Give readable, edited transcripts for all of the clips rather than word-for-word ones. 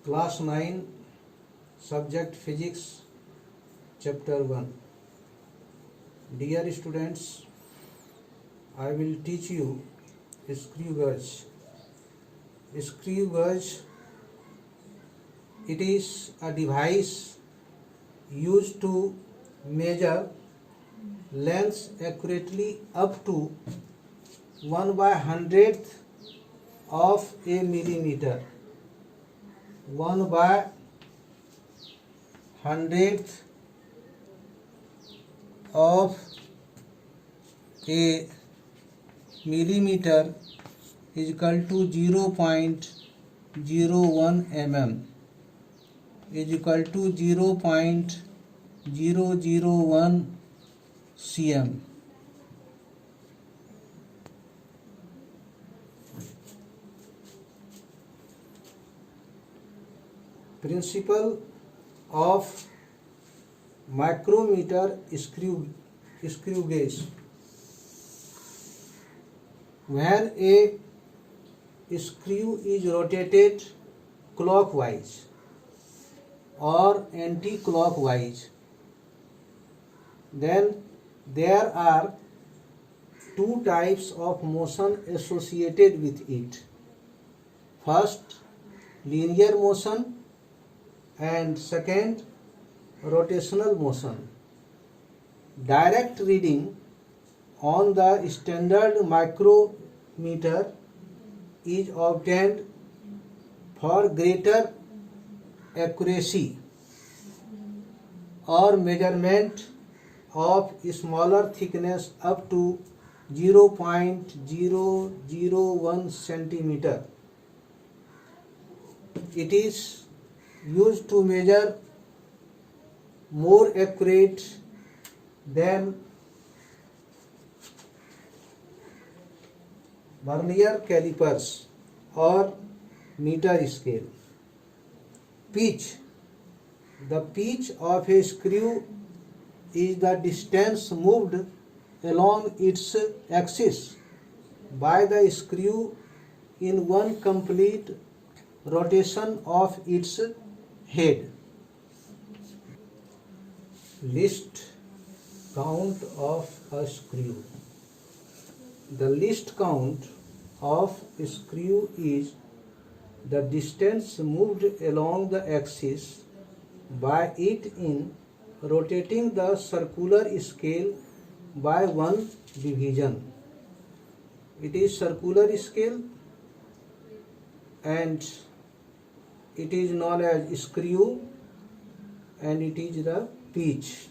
Class 9, Subject Physics, Chapter 1. Dear students, I will teach you screw gauge. Screw gauge, it is a device used to measure lengths accurately up to 1/100th of a millimeter. 1/100th of a millimeter is equal to 0.01 mm is equal to 0.001 cm. Principle of micrometer screw gauge. When a screw is rotated clockwise or anti-clockwise, then there are two types of motion associated with it. First, linear motion, and second, rotational motion. Direct reading on the standard micrometer is obtained for greater accuracy or measurement of smaller thickness up to 0.001 centimeter. It is used to measure more accurate than vernier calipers or meter scale. Pitch. The pitch of a screw is the distance moved along its axis by the screw in one complete rotation of its head. Least count of a screw. The least count of a screw is the distance moved along the axis by it in rotating the circular scale by one division. It is circular scale and it is known as screw and it is the pitch.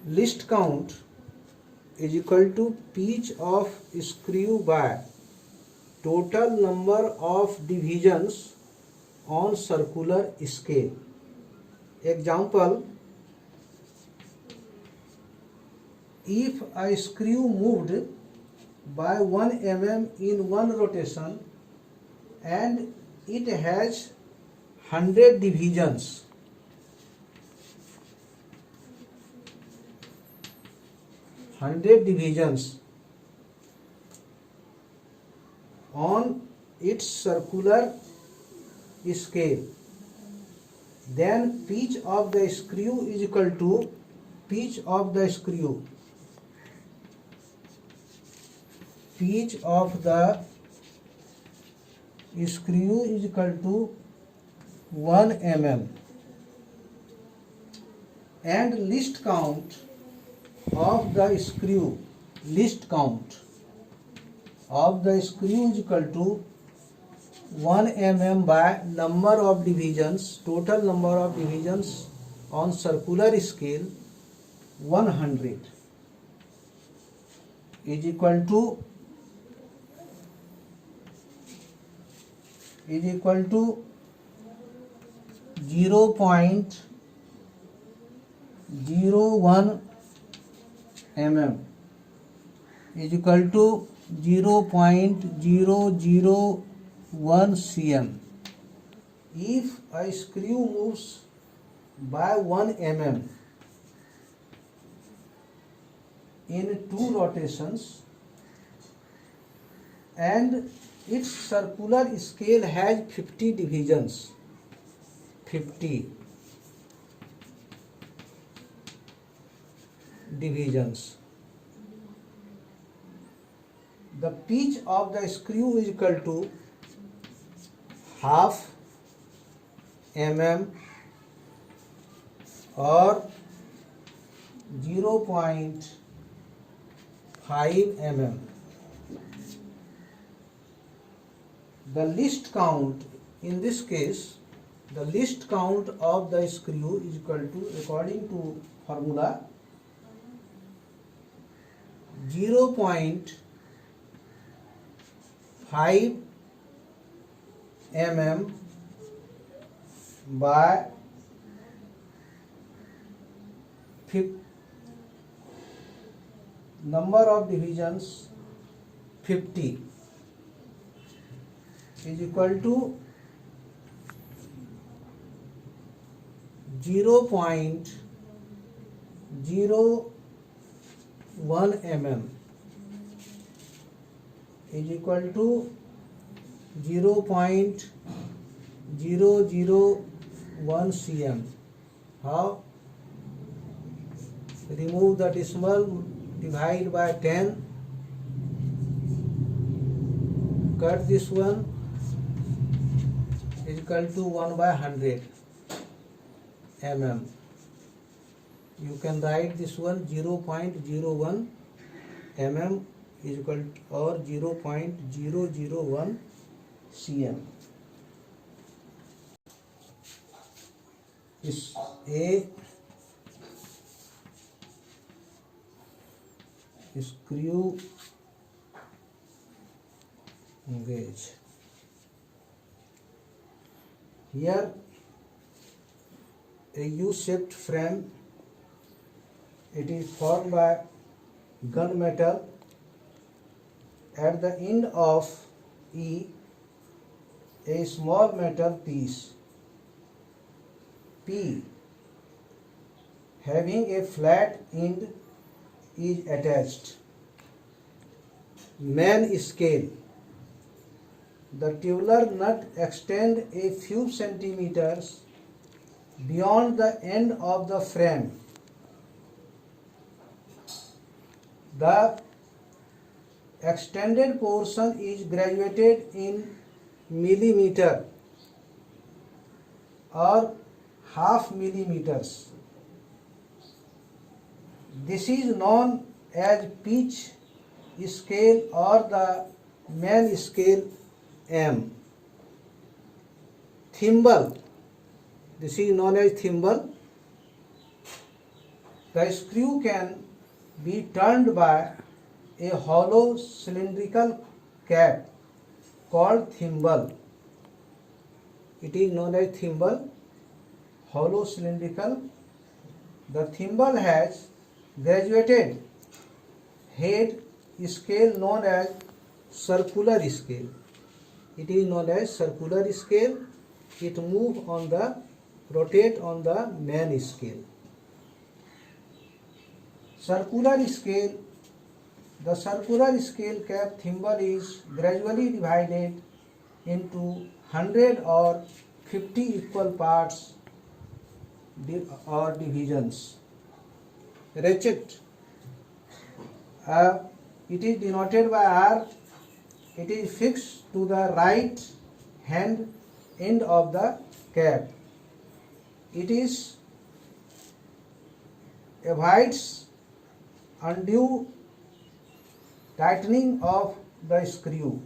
Least count is equal to pitch of screw by total number of divisions on circular scale. Example, if a screw moved by 1 mm in one rotation and it has 100 divisions, on its circular scale, then pitch of the screw is equal to pitch of the screw is equal to 1 mm, and least count of the screw is equal to 1 mm by number of divisions, total number of divisions on circular scale 100 is equal to 0.01 mm is equal to 0.001 cm. If a screw moves by 1 mm in two rotations and its circular scale has 50 divisions. 50 divisions. The pitch of the screw is equal to half mm or 0.5 mm. The least count, in this case, the least count of the screw is equal to, according to formula, 0.5 mm by number of divisions 50 is equal to 0.01 mm is equal to 0.001 cm. How? Remove the decimal, divide by 10, cut this one, is equal to 1 by 100 mm. You can write this one 0.01 mm is equal to, or 0.001 cm. Is a screw gauge. Here a U-shaped frame, it is formed by gunmetal. At the end of E, a small metal piece P having a flat end is attached. Main scale. The tubular nut extends a few centimeters beyond the end of the frame. The extended portion is graduated in millimeter or half millimeters. This is known as pitch scale or the main scale M. Thimble. This is known as thimble. The screw can be turned by a hollow cylindrical cap called thimble. It is known as thimble, hollow cylindrical. The thimble has graduated head scale known as circular scale. It is known as circular scale. It rotate on the main scale. Circular scale. The circular scale cap thimble is gradually divided into 100 or 50 equal parts or divisions. Ratchet. It is denoted by R. It is fixed to the right hand end of the cap. It is avoids undue tightening of the screw.